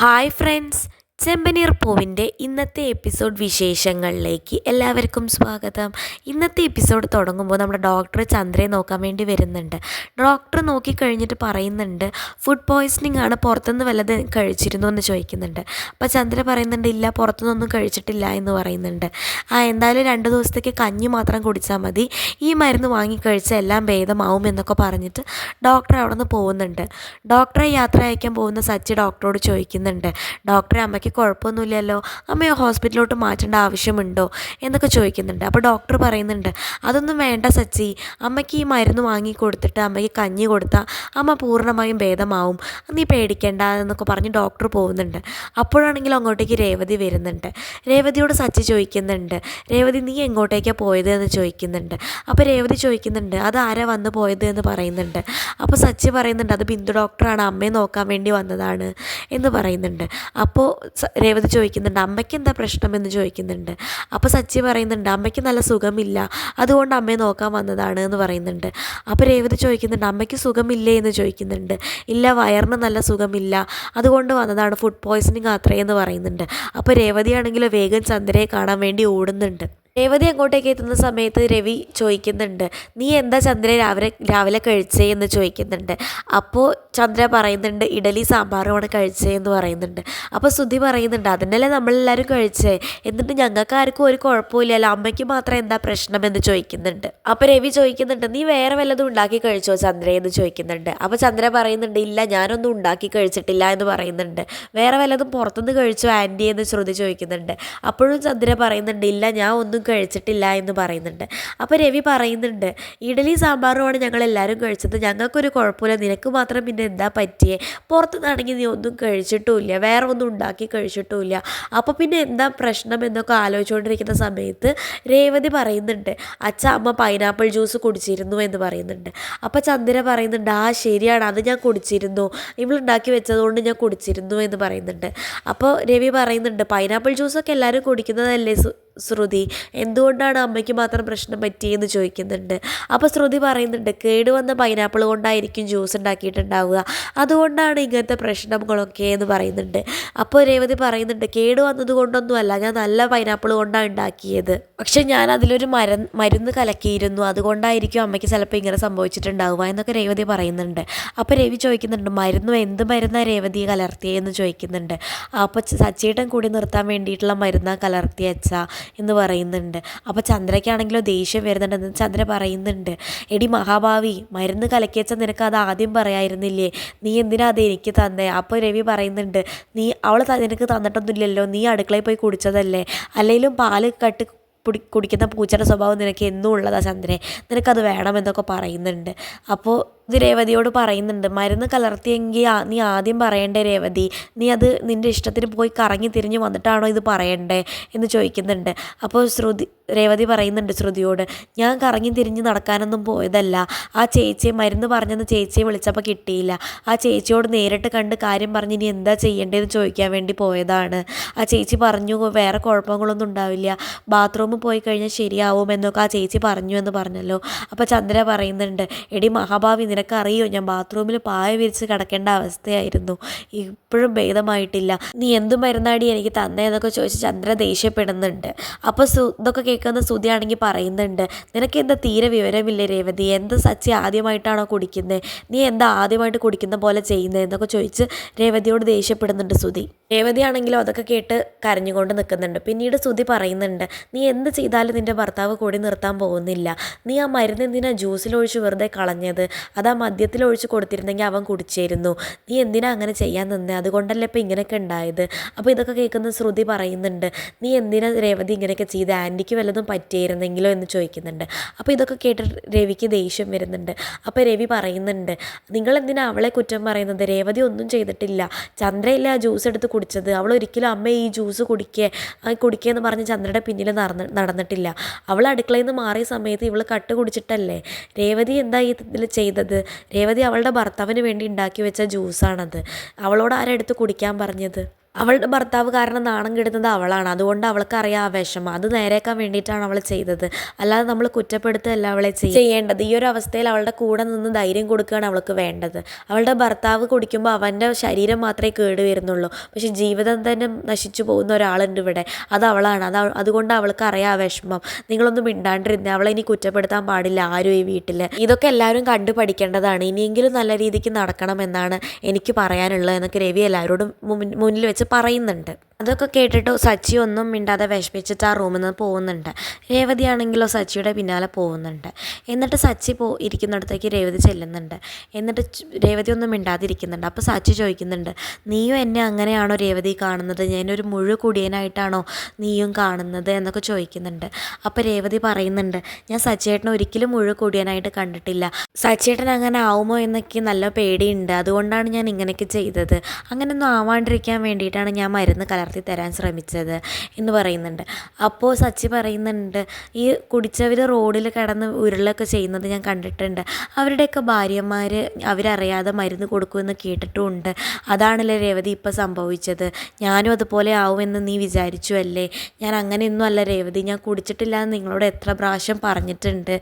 Hi friends, ചെമ്പനീർ പൂവിൻ്റെ ഇന്നത്തെ episode വിശേഷങ്ങളിലേക്ക് എല്ലാവർക്കും സ്വാഗതം. ഇന്നത്തെ എപ്പിസോഡ് തുടങ്ങുമ്പോൾ നമ്മുടെ ഡോക്ടർ ചന്ദ്രയെ നോക്കാൻ വേണ്ടി വരുന്നുണ്ട്. ഡോക്ടർ നോക്കിക്കഴിഞ്ഞിട്ട് പറയുന്നുണ്ട്, ഫുഡ് പോയ്സണിങ് ആണ്, പുറത്തുനിന്ന് വല്ലത് കഴിച്ചിരുന്നു എന്ന് ചോദിക്കുന്നുണ്ട്. അപ്പോൾ ചന്ദ്ര പറയുന്നുണ്ട്, ഇല്ല, പുറത്തുനിന്നൊന്നും കഴിച്ചിട്ടില്ല എന്ന് പറയുന്നുണ്ട്. എന്തായാലും 2 ദിവസത്തേക്ക് കഞ്ഞി മാത്രം കുടിച്ചാൽ മതി, ഈ മരുന്ന് വാങ്ങിക്കഴിച്ചാൽ എല്ലാം ഭേദമാവും എന്നൊക്കെ പറഞ്ഞിട്ട് ഡോക്ടർ അവിടെ നിന്ന് പോകുന്നുണ്ട്. ഡോക്ടറെ യാത്ര അയക്കാൻ പോകുന്ന സച്ചി ഡോക്ടറോട് ചോദിക്കുന്നുണ്ട്, ഡോക്ടറെ, അമ്മയ്ക്ക് കുഴപ്പമൊന്നുമില്ലല്ലോ, അമ്മയെ ഹോസ്പിറ്റലിലോട്ട് മാറ്റേണ്ട ആവശ്യമുണ്ടോ എന്നൊക്കെ ചോദിക്കുന്നുണ്ട്. അപ്പോൾ ഡോക്ടർ പറയുന്നുണ്ട്, അതൊന്നും വേണ്ട സച്ചി, അമ്മയ്ക്ക് ഈ മരുന്ന് വാങ്ങി കൊടുത്തിട്ട് അമ്മയ്ക്ക് കഞ്ഞി കൊടുത്താൽ അമ്മ പൂർണ്ണമായും ഭേദമാവും, നീ പേടിക്കേണ്ട എന്നൊക്കെ പറഞ്ഞ് ഡോക്ടർ പോകുന്നുണ്ട്. അപ്പോഴാണെങ്കിലും അങ്ങോട്ടേക്ക് രേവതി വരുന്നുണ്ട്. രേവതിയോട് സച്ചി ചോദിക്കുന്നുണ്ട്, രേവതി, നീ എങ്ങോട്ടേക്കാണ് പോയത് എന്ന് ചോദിക്കുന്നുണ്ട്. അപ്പോൾ രേവതി ചോദിക്കുന്നുണ്ട്, അത് ആരാ വന്ന് പോയത് എന്ന് പറയുന്നുണ്ട്. അപ്പോൾ സച്ചി പറയുന്നുണ്ട്, അത് ബിന്ദു ഡോക്ടറാണ്, അമ്മയെ നോക്കാൻ വേണ്ടി വന്നതാണ് എന്ന് പറയുന്നുണ്ട്. അപ്പോൾ രേവതി ചോദിക്കുന്നുണ്ട്, അമ്മയ്ക്ക് എന്താ പ്രശ്നം എന്ന് ചോദിക്കുന്നുണ്ട്. അപ്പോൾ സച്ചി പറയുന്നുണ്ട്, അമ്മയ്ക്ക് നല്ല സുഖമില്ല, അതുകൊണ്ട് അമ്മയെ നോക്കാൻ വന്നതാണ് എന്ന് പറയുന്നുണ്ട്. അപ്പോൾ രേവതി ചോദിക്കുന്നുണ്ട്, അമ്മയ്ക്ക് സുഖമില്ലേ എന്ന് ചോദിക്കുന്നുണ്ട്. ഇല്ല, വയറിന് നല്ല സുഖമില്ല, അതുകൊണ്ട് വന്നതാണ്, ഫുഡ് പോയ്സണിങ് അത്രയെന്ന് പറയുന്നുണ്ട്. അപ്പോൾ രേവതിയാണെങ്കിൽ വേഗം ചന്ദ്രയെ കാണാൻ വേണ്ടി ഓടുന്നുണ്ട്. രേവതി അങ്ങോട്ടേക്ക് എത്തുന്ന സമയത്ത് രവി ചോദിക്കുന്നുണ്ട്, നീ എന്താ ചന്ദ്ര രാവിലെ കഴിച്ചേ എന്ന് ചോദിക്കുന്നുണ്ട്. അപ്പോൾ ചന്ദ്ര പറയുന്നുണ്ട്, ഇഡലി സാമ്പാറുമാണ് കഴിച്ചേ എന്ന് പറയുന്നുണ്ട്. അപ്പോൾ ശ്രുതി പറയുന്നുണ്ട്, അതിനല്ലേ നമ്മളെല്ലാവരും കഴിച്ചേ, എന്നിട്ട് ഞങ്ങൾക്ക് ആർക്കും ഒരു കുഴപ്പമില്ലല്ലോ, അമ്മയ്ക്ക് മാത്രം എന്താ പ്രശ്നം എന്ന് ചോദിക്കുന്നുണ്ട്. അപ്പോൾ രവി ചോദിക്കുന്നുണ്ട്, നീ വേറെ വല്ലതും ഉണ്ടാക്കി കഴിച്ചോ ചന്ദ്ര എന്ന് ചോദിക്കുന്നുണ്ട്. അപ്പോൾ ചന്ദ്ര പറയുന്നുണ്ട്, ഇല്ല, ഞാനൊന്നും ഉണ്ടാക്കി കഴിച്ചിട്ടില്ല എന്ന് പറയുന്നുണ്ട്. വേറെ വല്ലതും പുറത്തുനിന്ന് കഴിച്ചോ ആൻറ്റി എന്ന് ശ്രുതി ചോദിക്കുന്നുണ്ട്. അപ്പോഴും ചന്ദ്ര പറയുന്നുണ്ട്, ഇല്ല, ഞാൻ ഒന്നും കഴിച്ചിട്ടില്ല എന്ന് പറയുന്നുണ്ട്. അപ്പോൾ രവി പറയുന്നുണ്ട്, ഇഡലി സാമ്പാറുമാണ് ഞങ്ങളെല്ലാവരും കഴിച്ചത്, ഞങ്ങൾക്കൊരു കുഴപ്പമില്ല, നിനക്ക് മാത്രം പിന്നെ എന്താ പറ്റിയേ, പുറത്തുനിന്നാണെങ്കിൽ നീ ഒന്നും കഴിച്ചിട്ടുമില്ല, വേറെ ഒന്നും ഉണ്ടാക്കി കഴിച്ചിട്ടുമില്ല, അപ്പോൾ പിന്നെ എന്താ പ്രശ്നം എന്നൊക്കെ ആലോചിച്ചുകൊണ്ടിരിക്കുന്ന സമയത്ത് രേവതി പറയുന്നുണ്ട്, അച്ഛ, അമ്മ പൈനാപ്പിൾ ജ്യൂസ് കുടിച്ചിരുന്നു എന്ന് പറയുന്നുണ്ട്. അപ്പോൾ ചന്ദ്ര പറയുന്നുണ്ട്, ആ ശരിയാണ്, അത് ഞാൻ കുടിച്ചിരുന്നു, ഇവളുണ്ടാക്കി വെച്ചതുകൊണ്ട് ഞാൻ കുടിച്ചിരുന്നു എന്ന് പറയുന്നുണ്ട്. അപ്പോൾ രവി പറയുന്നുണ്ട്, പൈനാപ്പിൾ ജ്യൂസൊക്കെ എല്ലാവരും കുടിക്കുന്നതല്ലേ ശ്രുതി, എന്തുകൊണ്ടാണ് അമ്മയ്ക്ക് മാത്രം പ്രശ്നം പറ്റിയെന്ന് ചോദിക്കുന്നുണ്ട്. അപ്പോൾ ശ്രുതി പറയുന്നുണ്ട്, കേടുവന്ന പൈനാപ്പിൾ കൊണ്ടായിരിക്കും ജ്യൂസ് ഉണ്ടാക്കിയിട്ടുണ്ടാവുക, അതുകൊണ്ടാണ് ഇങ്ങനത്തെ പ്രശ്നങ്ങളൊക്കെ എന്ന് പറയുന്നുണ്ട്. അപ്പോൾ രേവതി പറയുന്നുണ്ട്, കേടുവന്നത് കൊണ്ടൊന്നുമല്ല, ഞാൻ നല്ല പൈനാപ്പിൾ കൊണ്ടാണ് ഉണ്ടാക്കിയത്, പക്ഷെ ഞാൻ അതിലൊരു മരുന്ന് കലക്കിയിരുന്നു, അതുകൊണ്ടായിരിക്കും അമ്മയ്ക്ക് ചിലപ്പോൾ ഇങ്ങനെ സംഭവിച്ചിട്ടുണ്ടാവുക എന്നൊക്കെ രേവതി പറയുന്നുണ്ട്. അപ്പോൾ രവി ചോദിക്കുന്നുണ്ട്, എന്ത് മരുന്നാണ് രേവതി കലർത്തിയെന്ന് ചോദിക്കുന്നുണ്ട്. അപ്പോൾ സച്ചേട്ടൻ കൂടി നിർത്താൻ വേണ്ടിയിട്ടുള്ള മരുന്നാണ് കലർത്തിയച്ചാ എന്ന് പറയുന്നുണ്ട്. അപ്പോൾ ചന്ദ്രയ്ക്കാണെങ്കിലോ ദേഷ്യം വരുന്നുണ്ടെന്ന് ചന്ദ്ര പറയുന്നുണ്ട്, എടി മഹാഭാവി, മരുന്ന് കലക്കിയച്ച നിനക്ക് അത് ആദ്യം പറയായിരുന്നില്ലേ, നീ എന്തിനാ അത് എനിക്ക് തന്നേ. അപ്പോൾ രവി പറയുന്നുണ്ട്, അവൾ നിനക്ക് തന്നിട്ടൊന്നുമില്ലല്ലോ, നീ അടുക്കളയിൽ പോയി കുടിച്ചതല്ലേ, അല്ലെങ്കിലും പാല് കുടിക്കുന്ന പൂച്ചയുടെ സ്വഭാവം നിനക്ക് എന്നും ഉള്ളതാ ചന്ദ്രേ, നിനക്കത് വേണമെന്നൊക്കെ പറയുന്നുണ്ട്. അപ്പോൾ ഇത് രേവതിയോട് പറയുന്നുണ്ട്, മരുന്ന് കലർത്തിയെങ്കിൽ നീ ആദ്യം പറയണ്ടേ രേവതി, നീ അത് നിൻ്റെ ഇഷ്ടത്തിന് പോയി കറങ്ങി തിരിഞ്ഞ് വന്നിട്ടാണോ ഇത് പറയണ്ടേ എന്ന് ചോദിക്കുന്നുണ്ട്. അപ്പോൾ രേവതി പറയുന്നുണ്ട് ശ്രുതിയോട്, ഞാൻ കറങ്ങി തിരിഞ്ഞ് നടക്കാനൊന്നും പോയതല്ല, ആ ചേച്ചിയെ മരുന്ന് പറഞ്ഞെന്ന് ചേച്ചിയെ വിളിച്ചപ്പോൾ കിട്ടിയില്ല, ആ ചേച്ചിയോട് നേരിട്ട് കണ്ട് കാര്യം പറഞ്ഞ് ഇനി എന്താ ചെയ്യേണ്ടതെന്ന് ചോദിക്കാൻ വേണ്ടി പോയതാണ്. ആ ചേച്ചി പറഞ്ഞു വേറെ കുഴപ്പങ്ങളൊന്നും ഉണ്ടാവില്ല, ബാത്റൂമിൽ പോയി കഴിഞ്ഞാൽ ശരിയാവും എന്നൊക്കെ ആ ചേച്ചി പറഞ്ഞു എന്ന് പറഞ്ഞല്ലോ. അപ്പോൾ ചന്ദ്ര പറയുന്നുണ്ട്, എടി മഹാഭാവി, നിനക്കറിയോ, ഞാൻ ബാത്റൂമിൽ പായ വിരിച്ച് കിടക്കേണ്ട അവസ്ഥയായിരുന്നു, ഇപ്പോഴും ഭേദമായിട്ടില്ല, നീ എന്തു മരുന്നാടി എനിക്ക് തന്നേ എന്നൊക്കെ ചോദിച്ച് ചന്ദ്ര ദേഷ്യപ്പെടുന്നുണ്ട്. അപ്പോൾ ഇതൊക്കെ കേൾക്കുന്ന ശ്രുതിയാണെങ്കിൽ പറയുന്നുണ്ട്, നിനക്ക് എന്താ തീരെ വിവരമില്ലേ രേവതി, എന്ത് സച്ചി ആദ്യമായിട്ടാണോ കുടിക്കുന്നത്, നീ എന്താ ആദ്യമായിട്ട് കുടിക്കുന്ന പോലെ ചെയ്യുന്നത് എന്നൊക്കെ ചോദിച്ച് രേവതിയോട് ദേഷ്യപ്പെടുന്നുണ്ട് ശ്രുതി. രേവതിയാണെങ്കിലും അതൊക്കെ കേട്ട് കരഞ്ഞുകൊണ്ട് നിൽക്കുന്നുണ്ട്. പിന്നീട് ശ്രുതി പറയുന്നുണ്ട്, നീ എന്ത് ചെയ്താലും നിൻ്റെ ഭർത്താവ് കൂടി നിർത്താൻ പോകുന്നില്ല, നീ ആ മരുന്ന് എന്തിനാ ജ്യൂസിലൊഴിച്ച് വെറുതെ കളഞ്ഞത്, അത് ആ മദ്യത്തിലൊഴിച്ച് കൊടുത്തിരുന്നെങ്കിൽ അവൻ കുടിച്ചിരുന്നു, നീ എന്തിനാ അങ്ങനെ ചെയ്യാൻ നിന്നേ, അതുകൊണ്ടല്ലേ ഇപ്പോൾ ഇങ്ങനെയൊക്കെ ഉണ്ടായത്. അപ്പോൾ ഇതൊക്കെ കേൾക്കുന്ന ശ്രുതി പറയുന്നുണ്ട്, നീ എന്തിനാ രേവതി ഇങ്ങനെയൊക്കെ ചെയ്ത്, ആൻറ്റിക്ക് വല്ലതും പറ്റിയിരുന്നെങ്കിലോ എന്ന് ചോദിക്കുന്നുണ്ട്. അപ്പോൾ ഇതൊക്കെ കേട്ട് രവിക്ക് ദേഷ്യം വരുന്നുണ്ട്. അപ്പോൾ രവി പറയുന്നുണ്ട്, നിങ്ങളെന്തിനാ അവളെ കുറ്റം പറയുന്നത്, രേവതി ഒന്നും ചെയ്തിട്ടില്ല, ചന്ദ്രയല്ലേ ആ ജ്യൂസ് എടുത്ത് കുടിച്ചത്, അവൾ ഒരിക്കലും അമ്മ ഈ ജ്യൂസ് കുടിക്കുകയെന്ന് പറഞ്ഞ് ചന്ദ്രയുടെ പിന്നിൽ നടന്നിട്ടില്ല, അവൾ അടുക്കളയിൽ നിന്ന് മാറിയ സമയത്ത് ഇവൾ കട്ട് കുടിച്ചിട്ടല്ലേ, രേവതി എന്താ ഇതിൽ ചെയ്തത്, രേവതി അവളുടെ ഭർത്താവിന് വേണ്ടി ഉണ്ടാക്കി വെച്ച ജ്യൂസാണത്, അവളോട് ആരെടുത്ത് കുടിക്കാൻ പറഞ്ഞത്, അവളുടെ ഭർത്താവ് കാരണം നാണം കെടുന്നത് അവളാണ്. അതുകൊണ്ട് അവൾക്കറിയാം ആ വിഷമം. അത് നേരെയാക്കാൻ വേണ്ടിയിട്ടാണ് അവൾ ചെയ്തത്. അല്ലാതെ നമ്മൾ കുറ്റപ്പെടുത്തുകയല്ല അവളെ ചെയ്യേണ്ടത്. ഈ ഒരു അവസ്ഥയിൽ അവളുടെ കൂടെ നിന്ന് ധൈര്യം കൊടുക്കുകയാണ് അവൾക്ക് വേണ്ടത്. അവളുടെ ഭർത്താവ് കുടിക്കുമ്പോൾ അവൻ്റെ ശരീരം മാത്രമേ കേട് വരുന്നുള്ളൂ, പക്ഷേ ജീവിതം തന്നെ നശിച്ചു പോകുന്ന ഒരാളുണ്ട് ഇവിടെ. അത് അവളാണ്. അതുകൊണ്ട് അവൾക്ക് അറിയാം ആ വിഷമം. നിങ്ങളൊന്നും മിണ്ടാണ്ടിരുന്നേ. അവളെ ഇനി കുറ്റപ്പെടുത്താൻ പാടില്ല ആരും ഈ വീട്ടിൽ. ഇതൊക്കെ എല്ലാവരും കണ്ടു പഠിക്കേണ്ടതാണ്. ഇനിയെങ്കിലും നല്ല രീതിക്ക് നടക്കണമെന്നാണ് എനിക്ക് പറയാനുള്ളത് എന്നൊക്കെ രവി എല്ലാവരോടും മുന്നിൽ വെച്ച് പറയുന്നുണ്ട്. അതൊക്കെ കേട്ടിട്ട് സച്ചി ഒന്നും മിണ്ടാതെ വിഷമിച്ചിട്ട് ആ റൂമിൽ നിന്ന് പോകുന്നുണ്ട്. രേവതി ആണെങ്കിലോ സച്ചിയുടെ പിന്നാലെ പോകുന്നുണ്ട്. എന്നിട്ട് സച്ചി ഇരിക്കുന്നിടത്തേക്ക് രേവതി ചെല്ലുന്നുണ്ട്. എന്നിട്ട് രേവതി ഒന്നും മിണ്ടാതിരിക്കുന്നുണ്ട്. അപ്പോൾ സച്ചി ചോദിക്കുന്നുണ്ട്, നീയും എന്നെ അങ്ങനെയാണോ രേവതി കാണുന്നത്? ഞാനൊരു കുടിയനായിട്ടാണോ നീയും കാണുന്നത് എന്നൊക്കെ ചോദിക്കുന്നുണ്ട്. അപ്പോൾ രേവതി പറയുന്നുണ്ട്, ഞാൻ സച്ചിയേട്ടനെ ഒരിക്കലും കുടിയനായിട്ട് കണ്ടിട്ടില്ല. സച്ചിയേട്ടൻ അങ്ങനെ ആവുമോ എന്നൊക്കെ നല്ല പേടിയുണ്ട്. അതുകൊണ്ടാണ് ഞാൻ ഇങ്ങനെയൊക്കെ ചെയ്തത്. അങ്ങനെയൊന്നും ആവാണ്ടിരിക്കാൻ വേണ്ടിയിട്ടാണ് ഞാൻ മരുന്ന് കലർത്തി തരാൻ ശ്രമിച്ചത് എന്ന് പറയുന്നുണ്ട്. അപ്പോൾ സച്ചി പറയുന്നുണ്ട്, ഈ കുടിച്ചവർ റോഡിൽ കിടന്ന് ഉരുളൊക്കെ ചെയ്യുന്നത് ഞാൻ കണ്ടിട്ടുണ്ട്. അവരുടെയൊക്കെ ഭാര്യമാർ അവരറിയാതെ മരുന്ന് കൊടുക്കുമെന്ന് കേട്ടിട്ടുമുണ്ട്. അതാണല്ലേ രേവതി ഇപ്പോൾ സംഭവിച്ചത്. ഞാനും അതുപോലെ ആവുമെന്ന് നീ വിചാരിച്ചു അല്ലേ? ഞാൻ അങ്ങനെയൊന്നും അല്ല രേവതി. ഞാൻ കുടിച്ചിട്ടില്ല എന്ന് നിങ്ങളോട് എത്ര പ്രാവശ്യം പറഞ്ഞിട്ടുണ്ട്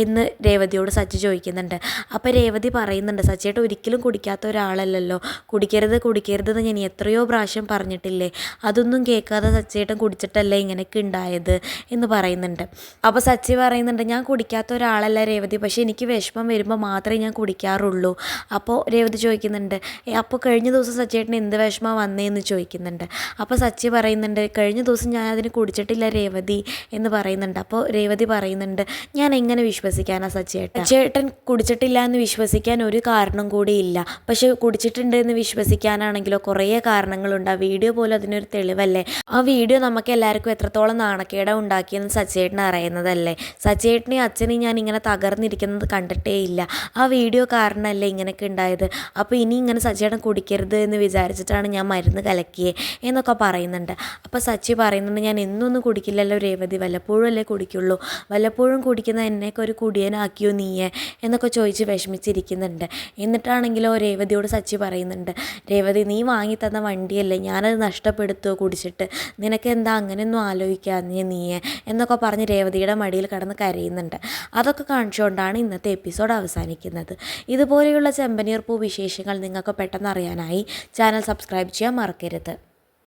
എന്ന് രേവതിയോട് സച്ചി ചോദിക്കുന്നുണ്ട്. അപ്പോൾ രേവതി പറയുന്നുണ്ട്, സച്ചിയേട്ടൻ ഒരിക്കലും കുടിക്കാത്ത ഒരാളല്ലല്ലോ. കുടിക്കരുതെന്ന് ഞാൻ എത്രയോ പ്രാവശ്യം പറഞ്ഞിട്ടില്ലേ? അതൊന്നും കേൾക്കാതെ സച്ചിയേട്ടൻ കുടിച്ചിട്ടല്ലേ ഇങ്ങനെയൊക്കെ ഉണ്ടായത് എന്ന് പറയുന്നുണ്ട്. അപ്പോൾ സച്ചി പറയുന്നുണ്ട്, ഞാൻ കുടിക്കാത്ത ഒരാളല്ല രേവതി, പക്ഷേ എനിക്ക് വിഷമം വരുമ്പോൾ മാത്രമേ ഞാൻ കുടിക്കാറുള്ളൂ. അപ്പോൾ രേവതി ചോദിക്കുന്നുണ്ട്, അപ്പോൾ കഴിഞ്ഞ ദിവസം സച്ചിയേട്ടൻ എന്ത് വിഷമം വന്നേന്ന് ചോദിക്കുന്നുണ്ട്. അപ്പോൾ സച്ചി പറയുന്നുണ്ട്, കഴിഞ്ഞ ദിവസം ഞാൻ അതിന് കുടിച്ചിട്ടില്ല രേവതി എന്ന് പറയുന്നുണ്ട്. അപ്പോൾ രേവതി പറയുന്നുണ്ട്, ഞാൻ എങ്ങനെ വിശ്വസിക്കാനാ സച്ചിയേട്ടൻ കുടിച്ചിട്ടില്ല എന്ന് വിശ്വസിക്കാൻ ഒരു കാരണം കൂടിയില്ല. പക്ഷേ കുടിച്ചിട്ടുണ്ട് എന്ന് വിശ്വസിക്കാനാണെങ്കിലോ കുറേ കാരണങ്ങളുണ്ട്. ആ വീഡിയോ പോലും അതിനൊരു തെളിവല്ലേ? ആ വീഡിയോ നമുക്ക് എല്ലാവർക്കും എത്രത്തോളം നാണക്കേട ഉണ്ടാക്കിയെന്ന് സച്ചിയേട്ടന് അറിയുന്നതല്ലേ? സച്ചിയേട്ടനെയും അച്ഛനെയും ഞാൻ ഇങ്ങനെ തകർന്നിരിക്കുന്നത് കണ്ടിട്ടേ ഇല്ല. ആ വീഡിയോ കാരണമല്ലേ ഇങ്ങനെയൊക്കെ ഉണ്ടായത്. അപ്പോൾ ഇനി ഇങ്ങനെ സച്ചിയേട്ടൻ കുടിക്കരുത് എന്ന് വിചാരിച്ചിട്ടാണ് ഞാൻ മരുന്ന് കലക്കിയേ എന്നൊക്കെ പറയുന്നുണ്ട്. അപ്പോൾ സച്ചി പറയുന്നുണ്ട്, ഞാൻ എന്നൊന്നും കുടിക്കില്ലല്ലോ രേവതി, വല്ലപ്പോഴും അല്ലേ കുടിക്കുള്ളൂ. വല്ലപ്പോഴും കുടിക്കുന്ന എന്നെയൊക്കെ ഒരു കുടിയനാക്കിയോ നീയെ എന്നൊക്കെ ചോദിച്ച് വിഷമിച്ചിരിക്കുന്നുണ്ട്. എന്നിട്ടാണെങ്കിലോ രേവതിയോട് സച്ചി പറയുന്നുണ്ട്, രേവതി നീ വാങ്ങി തന്ന വണ്ടിയല്ലേ, ഞാനത് നഷ്ടപ്പെടുത്തുമോ കുടിച്ചിട്ട്? നിനക്ക് എന്താ അങ്ങനെയൊന്നും ആലോചിക്കാതെ നീയെ എന്നൊക്കെ പറഞ്ഞ് രേവതിയുടെ മടിയിൽ കിടന്ന് കരയുന്നുണ്ട്. അതൊക്കെ കാണിച്ചുകൊണ്ടാണ് ഇന്നത്തെ എപ്പിസോഡ് അവസാനിക്കുന്നത്. ഇതുപോലെയുള്ള ചെമ്പനീർ പൂ വിശേഷങ്ങൾ നിങ്ങൾക്ക് പെട്ടെന്ന് അറിയാനായി ചാനൽ സബ്സ്ക്രൈബ് ചെയ്യാൻ മറക്കരുത്.